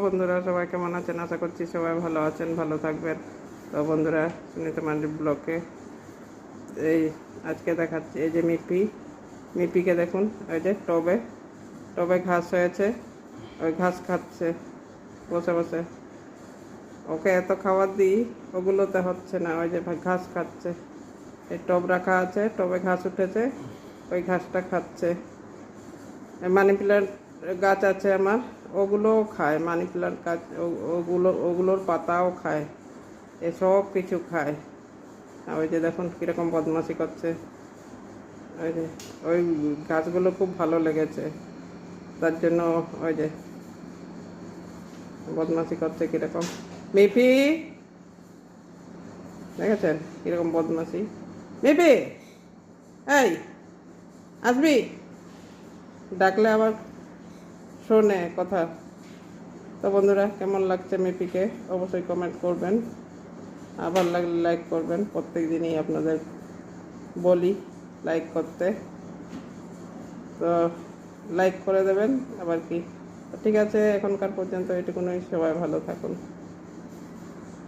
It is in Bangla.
বন্ধুরা, সবাই কেমন আছেন? আশা করছি সবাই ভালো আছেন, ভালো থাকবেন। তো বন্ধুরা, সুনিতা মান্ডি ব্লকে এই আজকে দেখাচ্ছি এই যে মিপিকে দেখুন, ওই যে টবে টবে ঘাস হয়েছে, ওই ঘাস খাচ্ছে বসে বসে। ওকে এত খাবার দিই, ওগুলোতে হচ্ছে না, ওই যে ঘাস খাচ্ছে। এই টব রাখা আছে, টবে ঘাস উঠেছে, ওই ঘাসটা খাচ্ছে। মানি প্ল্যান্ট গাছ আছে আমার, ওগুলোও খায়। মানি প্ল্যান্ট গাছ ওগুলোর পাতাও খায়, এসব কিছু খায়। আর ওই যে দেখুন কীরকম বদমাশি করছে। ওই যে ওই গাছগুলো খুব ভালো লেগেছে, তার জন্য ওই যে বদমাশি করছে কীরকম। মিপি দেখেছেন কীরকম বদমাশি? মিপি, এই আসবি? ডাকলে আবার শোনে কথা। তো বন্ধুরা, কেমন লাগছে মিপিকে অবশ্যই কমেন্ট করবেন, আর ভালো লাগলে লাইক করবেন। প্রত্যেক দিনই আপনাদের বলি লাইক করতে, তো লাইক করে দেবেন আবার কি। ঠিক আছে, এখনকার পর্যন্ত এটুকুনই। সবাই ভালো থাকুন।